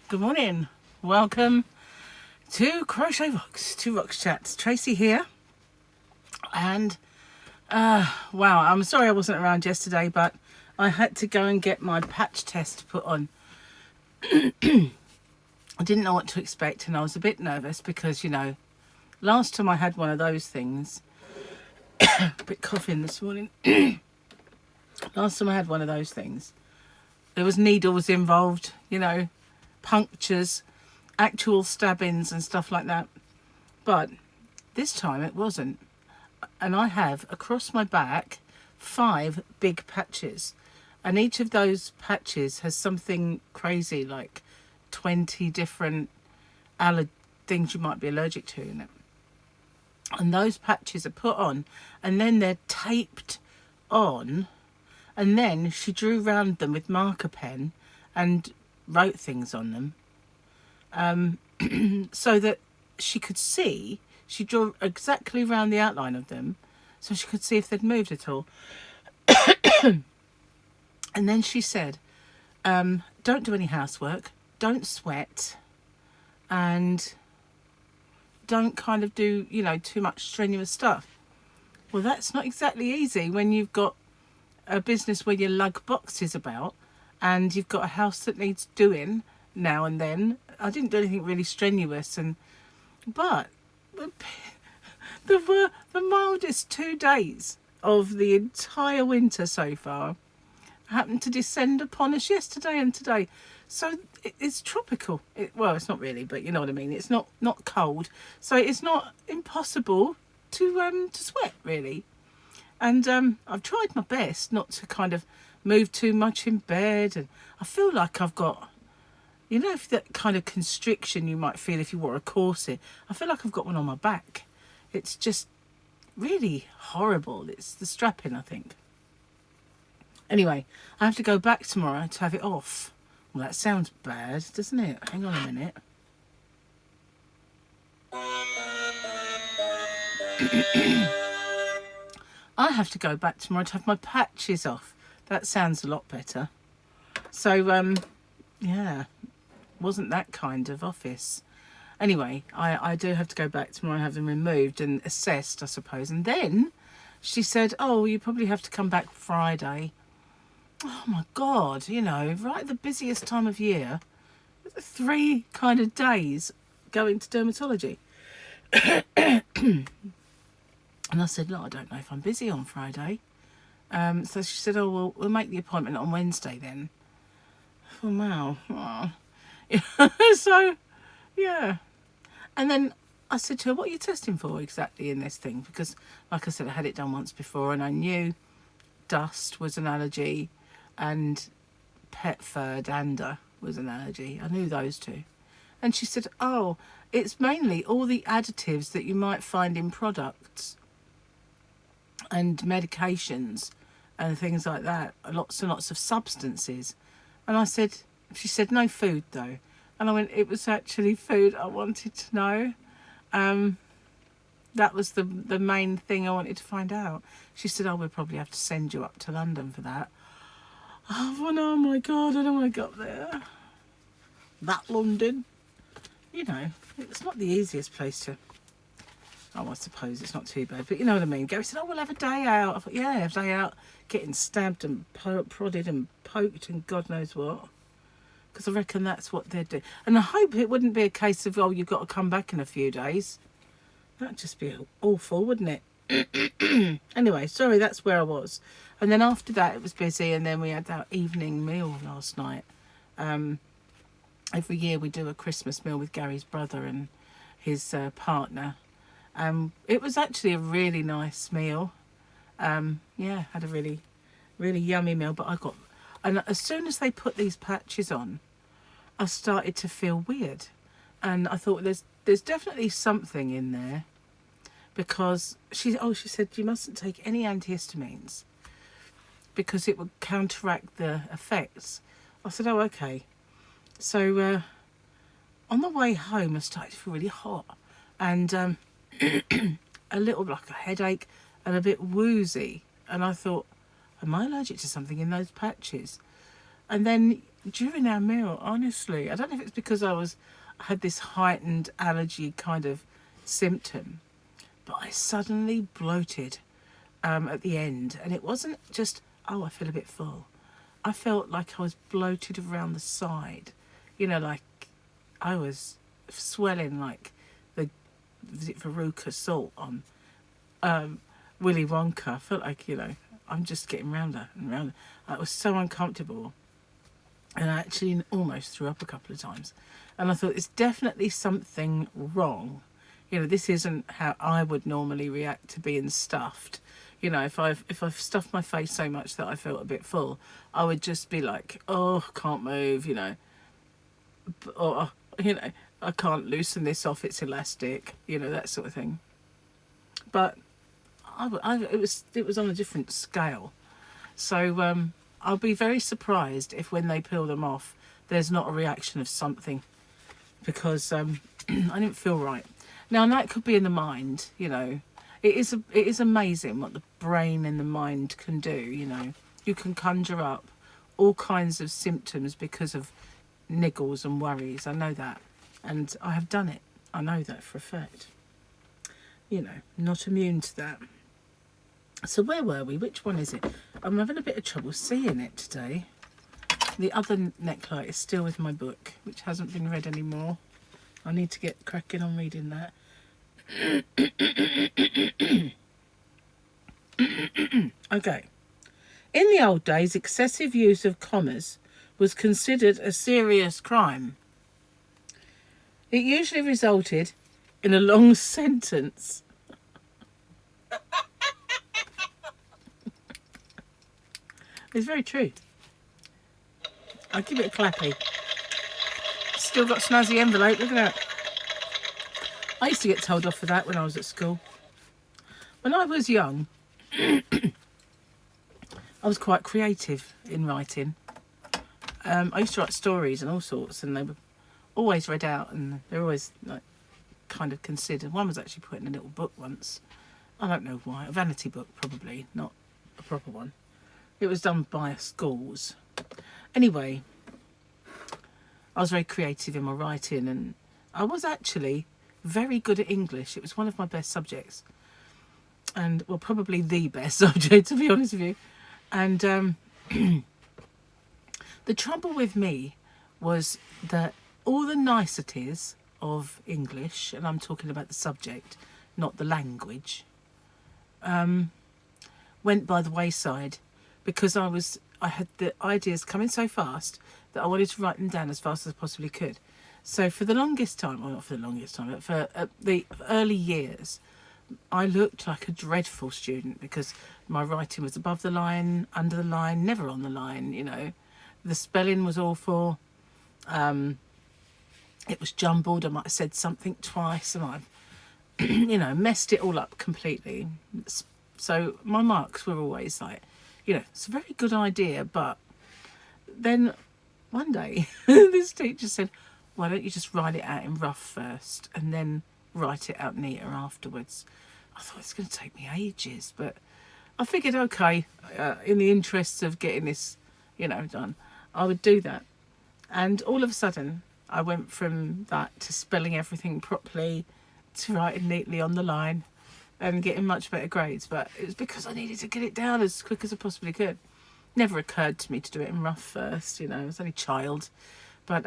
Good morning. Welcome to Crochet Vox, to Vox Chats. Tracy here. And, wow, I'm sorry I wasn't around yesterday, but I had to go and get my patch test put on. I didn't know what to expect, and I was a bit nervous because, you know, last time I had one of those things, a bit coughing this morning. Last time I had one of those things, there was needles involved, you know, punctures, actual stabbings and stuff like that. But this time it wasn't. And I have across my back 5 big patches. And each of those patches has something crazy, like 20 different things you might be allergic to in it. And those patches are put on and then they're taped on. And then she drew round them with marker pen and wrote things on them, so that she could see. She drew exactly round the outline of them so she could see if they'd moved at all. And then she said, don't do any housework, don't sweat, and don't kind of do, you know, too much strenuous stuff. Well, that's not exactly easy when you've got a business where you lug boxes about and you've got a house that needs doing now and then. I didn't do anything really strenuous, but the mildest 2 days of the entire winter so far happened to descend upon us yesterday and today. So it's tropical. Well, it's not really, but you know what I mean. It's not cold, so it's not impossible to sweat really. And I've tried my best not to kind of move too much in bed. And I feel like I've got, you know, if that kind of constriction you might feel if you wore a corset. I feel like I've got one on my back. It's just really horrible. It's the strapping, I think. Anyway, I have to go back tomorrow to have it off. Well, that sounds bad, doesn't it? Hang on a minute. I have to go back tomorrow to have my patches off. That sounds a lot better. So, yeah, wasn't that kind of office. Anyway, I do have to go back tomorrow and have them removed and assessed, I suppose. And then she said, oh, you probably have to come back Friday. Oh, my God, you know, right at the busiest time of year, 3 kind of days going to dermatology. And I said, no, I don't know if I'm busy on Friday. So she said, oh, well, we'll make the appointment on Wednesday then. Oh, wow. Oh. So, yeah. And then I said to her, what are you testing for exactly in this thing? Because, like I said, I had it done once before and I knew dust was an allergy and pet fur dander was an allergy. I knew those 2. And she said, oh, it's mainly all the additives that you might find in products and medications and things like that, lots and lots of substances. And I said, she said, no food though. And I went, it was actually food I wanted to know. That was the main thing I wanted to find out. She said, oh, we'll probably have to send you up to London for that. Oh my God, I don't want to go up there. That London. You know, it's not the easiest place to... Oh, I suppose it's not too bad, but you know what I mean. Gary said, oh, we'll have a day out. I thought, yeah, have a day out, getting stabbed and prodded and poked and God knows what. Because I reckon that's what they'd do. And I hope it wouldn't be a case of, oh, you've got to come back in a few days. That'd just be awful, wouldn't it? Anyway, sorry, that's where I was. And then after that, it was busy, and then we had that evening meal last night. Every year we do a Christmas meal with Gary's brother and his partner. It was actually a really nice meal. Yeah, had a really, really yummy meal. But and as soon as they put these patches on, I started to feel weird. And I thought there's definitely something in there. Because she said you mustn't take any antihistamines because it would counteract the effects. I said, oh, okay. So on the way home, I started to feel really hot and a little like a headache and a bit woozy. And I thought, am I allergic to something in those patches? And then during our meal, honestly. I don't know if it's because I had this heightened allergy kind of symptom, but I suddenly bloated at the end. And it wasn't just, oh, I feel a bit full. I felt like I was bloated around the side. You know, like I was swelling like was it Veruca salt on Willy Wonka. I felt like, you know, I'm just getting rounder and rounder. It was so uncomfortable. And I actually almost threw up a couple of times. And I thought, it's definitely something wrong. You know, this isn't how I would normally react to being stuffed. You know, if I've stuffed my face so much that I felt a bit full, I would just be like, oh, can't move, you know. Or, you know, I can't loosen this off, it's elastic, you know, that sort of thing. But it was on a different scale. So I'll be very surprised if when they peel them off, there's not a reaction of something, because I didn't feel right. Now, that could be in the mind, you know. It is amazing what the brain and the mind can do, you know. You can conjure up all kinds of symptoms because of niggles and worries. I know that. And I have done it. I know that for a fact. You know, not immune to that. So where were we? Which one is it? I'm having a bit of trouble seeing it today. The other necklight is still with my book, which hasn't been read anymore. I need to get cracking on reading that. Okay. In the old days, excessive use of commas was considered a serious crime. It usually resulted in a long sentence. It's very true. I'll give it a clappy. Still got snazzy envelope, look at that. I used to get told off for that when I was at school. When I was young, I was quite creative in writing. I used to write stories and all sorts, and they were always read out, and they're always like kind of considered. One was actually put in a little book once. I don't know why. A vanity book, probably, not a proper one. It was done by schools. Anyway, I was very creative in my writing, and I was actually very good at English. It was one of my best subjects, and well, probably the best subject, to be honest with you. And the trouble with me was that all the niceties of English, and I'm talking about the subject, not the language, went by the wayside, because I had the ideas coming so fast that I wanted to write them down as fast as I possibly could. So for the longest time, well, not for the longest time, but for the early years, I looked like a dreadful student, because my writing was above the line, under the line, never on the line, you know. The spelling was awful. It was jumbled. I might have said something twice, and I've, you know, messed it all up completely. So my marks were always like, you know, it's a very good idea, but then one day this teacher said, why don't you just write it out in rough first and then write it out neater afterwards? I thought it's going to take me ages, but I figured, okay, in the interests of getting this, you know, done, I would do that. And all of a sudden, I went from that to spelling everything properly, to writing neatly on the line, and getting much better grades. But it was because I needed to get it down as quick as I possibly could. Never occurred to me to do it in rough first, you know, I was only a child. But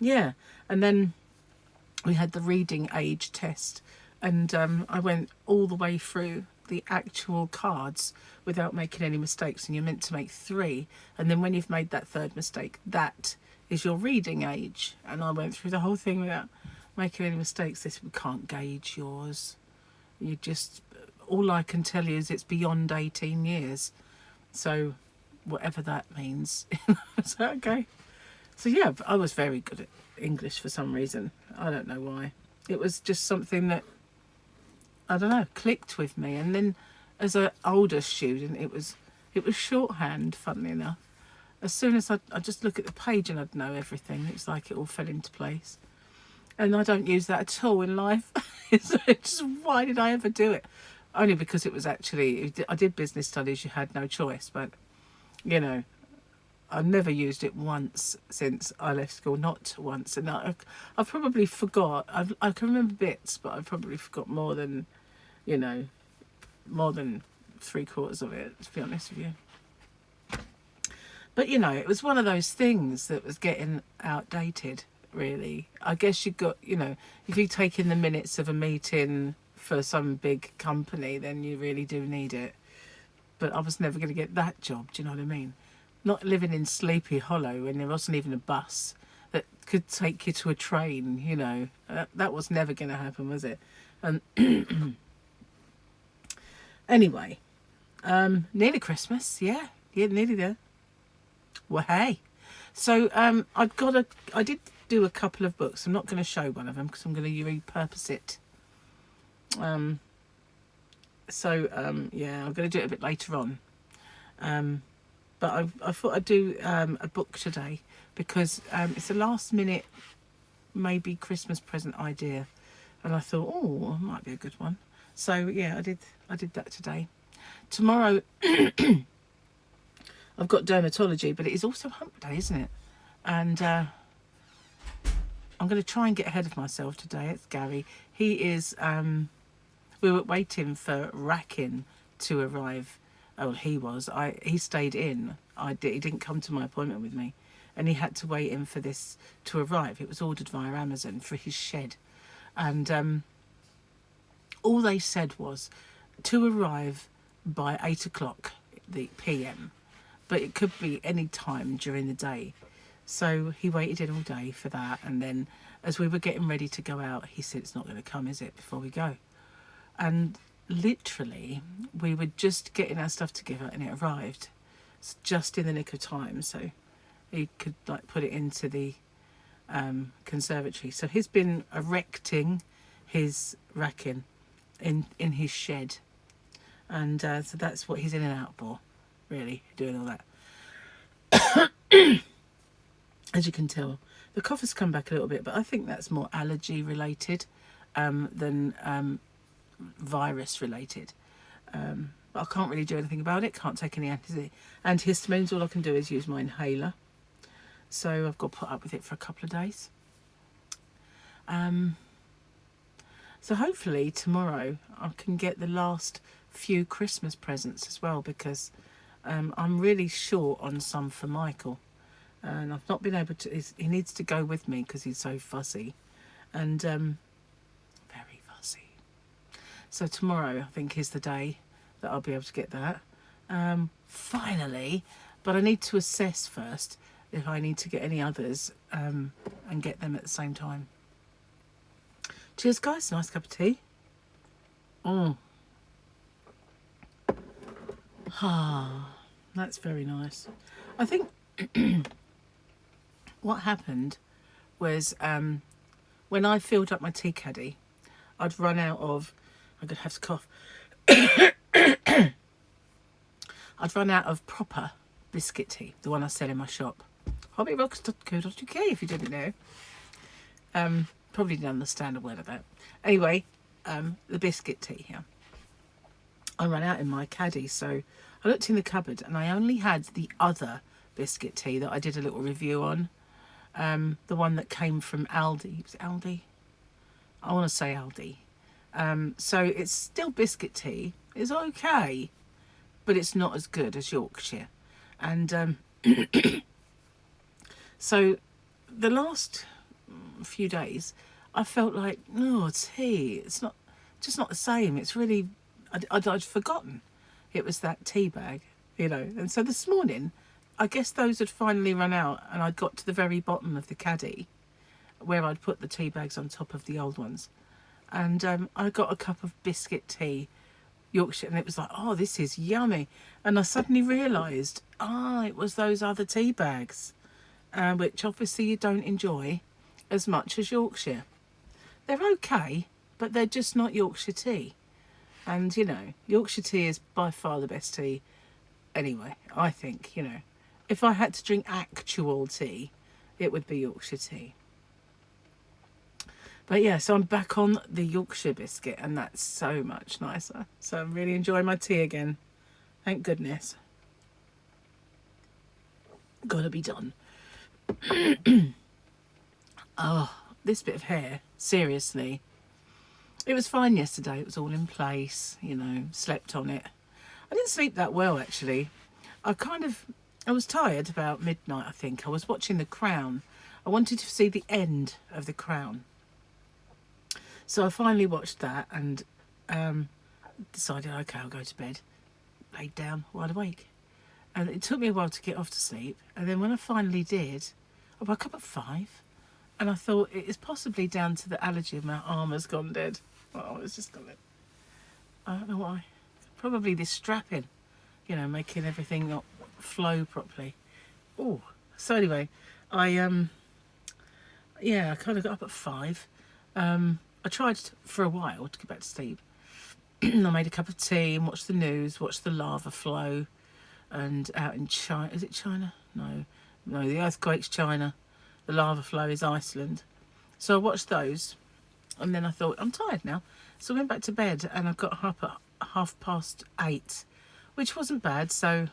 yeah, and then we had the reading age test, and I went all the way through the actual cards without making any mistakes, and you're meant to make 3, and then when you've made that 3rd mistake, that is your reading age. And I went through the whole thing without making any mistakes. They said, we can't gauge yours, you just, all I can tell you is it's beyond 18 years, so whatever that means. So okay. So yeah, I was very good at English for some reason. I don't know why. It was just something that, I don't know, clicked with me. And then as an older student, it was shorthand, funnily enough. As soon as I just look at the page and I'd know everything. It's like it all fell into place. And I don't use that at all in life. So just, why did I ever do it? Only because it was actually, I did business studies, you had no choice. But, you know, I've never used it once since I left school, not once. And I've probably forgot. I can remember bits, but I've probably forgot more than, you know, more than 3/4 of it, to be honest with you. But, you know, it was one of those things that was getting outdated, really. I guess you got, you know, if you take in the minutes of a meeting for some big company, then you really do need it. But I was never going to get that job, do you know what I mean? Not living in Sleepy Hollow when there wasn't even a bus that could take you to a train, you know. That was never going to happen, was it? And anyway, nearly Christmas, yeah, nearly there. Well, hey, so I did do a couple of books. I'm not going to show one of them because I'm going to repurpose it. Yeah, I'm going to do it a bit later on. But I thought I'd do a book today because it's a last minute, maybe Christmas present idea, and I thought, oh, it might be a good one. So yeah, I did that today. Tomorrow, I've got dermatology, but it is also hump day, isn't it? And I'm going to try and get ahead of myself today. It's Gary. He is. We were waiting for Racking to arrive. Oh, he was. He stayed in. He didn't come to my appointment with me, and he had to wait in for this to arrive. It was ordered via Amazon for his shed, and all they said was to arrive by 8 o'clock the PM, but it could be any time during the day. So he waited in all day for that, and then as we were getting ready to go out, he said, "It's not going to come, is it, before we go?" And literally, we were just getting our stuff together, and it arrived. It's just in the nick of time, so he could like put it into the conservatory. So he's been erecting his racking in his shed, and so that's what he's in and out for, really, doing all that. As you can tell, the cough has come back a little bit, but I think that's more allergy related than virus related. But I can't really do anything about it. Can't take any antihistamines. All I can do is use my inhaler. So I've got to put up with it for a couple of days. So hopefully tomorrow I can get the last few Christmas presents as well, because I'm really short on some for Michael. And I've not been able to. He needs to go with me because he's so fussy, and very fussy. So tomorrow, I think, is the day that I'll be able to get that. Finally, but I need to assess first if I need to get any others and get them at the same time. Cheers, guys. Nice cup of tea. That's very nice. I think what happened was when I filled up my tea caddy, I'd run out of... I'm going to have to cough. I'd run out of proper biscuit tea, the one I sell in my shop. hobbyrocks.co.uk if you didn't know. Probably didn't understand a word of that. Anyway, the biscuit tea here. I ran out in my caddy, so I looked in the cupboard and I only had the other biscuit tea that I did a little review on. The one that came from Aldi. Was it Aldi? I want to say Aldi. So it's still biscuit tea. It's okay, but it's not as good as Yorkshire. And so the last few days, I felt like, no, tea. It's not, just not the same. It's really, I'd forgotten it was that tea bag, you know. And so this morning, I guess those had finally run out, and I'd got to the very bottom of the caddy where I'd put the tea bags on top of the old ones. And I got a cup of biscuit tea, Yorkshire, and it was like, oh, this is yummy. And I suddenly realised, it was those other tea bags, which obviously you don't enjoy as much as Yorkshire. They're okay, but they're just not Yorkshire tea. And, you know, Yorkshire tea is by far the best tea anyway, I think, you know. If I had to drink actual tea, it would be Yorkshire tea. But yeah, so I'm back on the Yorkshire biscuit, and that's so much nicer. So I'm really enjoying my tea again. Thank goodness. Gotta be done. Oh, this bit of hair, seriously. It was fine yesterday. It was all in place, you know, slept on it. I didn't sleep that well, actually. I was tired about midnight, I think. I was watching The Crown. I wanted to see the end of The Crown. So I finally watched that and decided, okay, I'll go to bed. Laid down, wide awake. And it took me a while to get off to sleep. And then when I finally did, I woke up at 5. And I thought it is possibly down to the allergy. My arm has gone dead. Oh, it's just gone dead. I don't know why. Probably this strapping, you know, making everything not flow properly. Oh, so anyway, I kind of got up at 5. I tried for a while to get back to sleep. I made a cup of tea and watched the news, watched the lava flow, and out in China, is it China? No, the earthquake's China. The lava flow is Iceland. So I watched those, and then I thought, I'm tired now. So I went back to bed, and I got up at 8:30, which wasn't bad. So,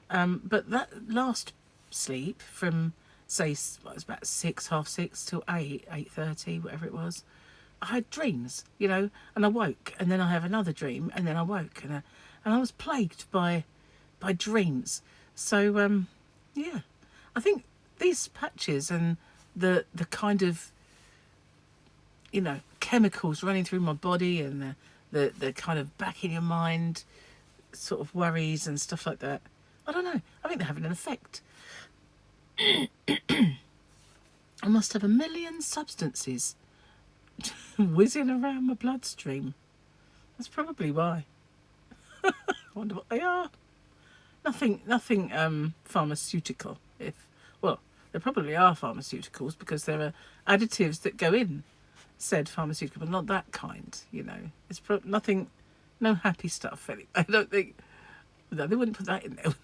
but that last sleep from, say, it was about 6, half 6 till 8:30, whatever it was, I had dreams, you know, and I woke, and then I have another dream, and then I woke, and I was plagued by dreams. So, yeah, I think these patches and the kind of, you know, chemicals running through my body and the kind of back in your mind sort of worries and stuff like that, I don't know, I think they're having an effect. I must have a million substances whizzing around my bloodstream. That's probably why. I wonder what they are. Nothing pharmaceutical. Well, there probably are pharmaceuticals because there are additives that go in said pharmaceutical, but not that kind, you know. It's nothing, no happy stuff. I don't think, no, they wouldn't put that in there.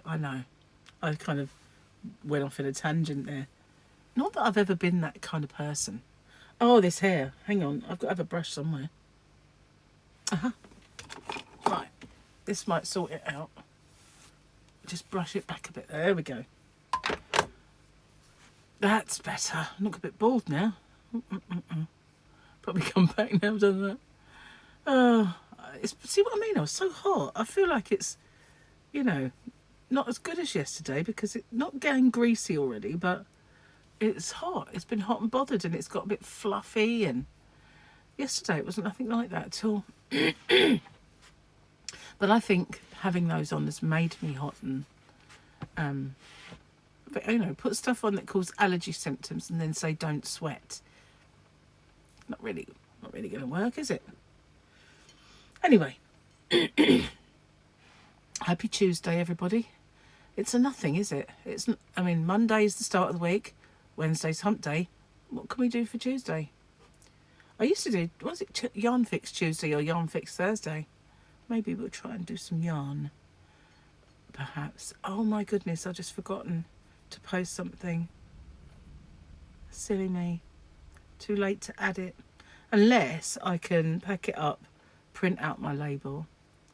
I know. I kind of went off in a tangent there. Not that I've ever been that kind of person. Oh, this hair. Hang on. I've got to have a brush somewhere. Right. This might sort it out. Just brush it back a bit. There we go. That's better. I look a bit bald now. Probably come back now, doesn't it? Oh, see what I mean? I was so hot. I feel like it's, you know, not as good as yesterday because it's not getting greasy already, but it's hot. It's been hot and bothered, and it's got a bit fluffy. And yesterday it wasn't nothing like that at all. But I think having those on has made me hot and, but, you know, put stuff on that causes allergy symptoms and then say don't sweat. Not really going to work, is it? Anyway, happy Tuesday, everybody. It's a nothing, is it? I mean, Monday's the start of the week. Wednesday's hump day. What can we do for Tuesday? I used to do, was it Yarn Fix Tuesday or Yarn Fix Thursday? Maybe we'll try and do some yarn, perhaps. Oh my goodness, I've just forgotten to post something. Silly me. Too late to add it. Unless I can pack it up, print out my label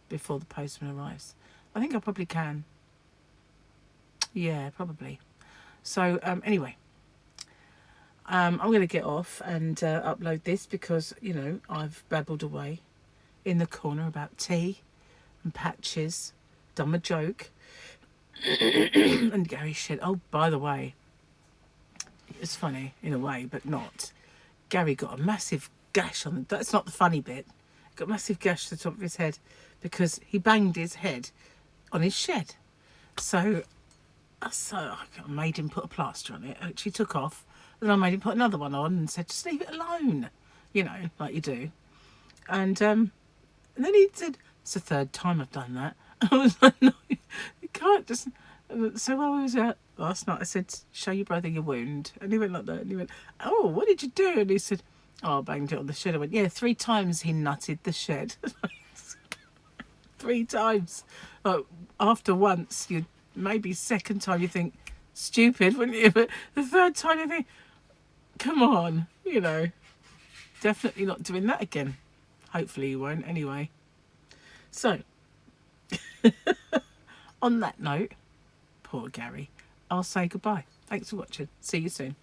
before the postman arrives. I think I probably can. Yeah, probably. So, anyway. I'm going to get off and upload this because, you know, I've babbled away in the corner about tea and patches, done my joke, and Gary said, oh, by the way, it's funny in a way, but not. Gary got a massive gash on that's not the funny bit. Got a massive gash to the top of his head because he banged his head on his shed. So I made him put a plaster on it, which he took off. And I made him put another one on and said, just leave it alone, you know, like you do. And then he said, it's the third time I've done that. I was like, no, you can't just. So while we was out last night, I said, show your brother your wound. And he went like that. And he went, oh, what did you do? And he said, oh, I banged it on the shed. I went, yeah, 3 times he nutted the shed. 3 times. Like, after once, maybe second time you think, stupid, wouldn't you? But the third time you think, come on, you know, definitely not doing that again. Hopefully you won't anyway. So, On that note, poor Gary, I'll say goodbye. Thanks for watching. See you soon.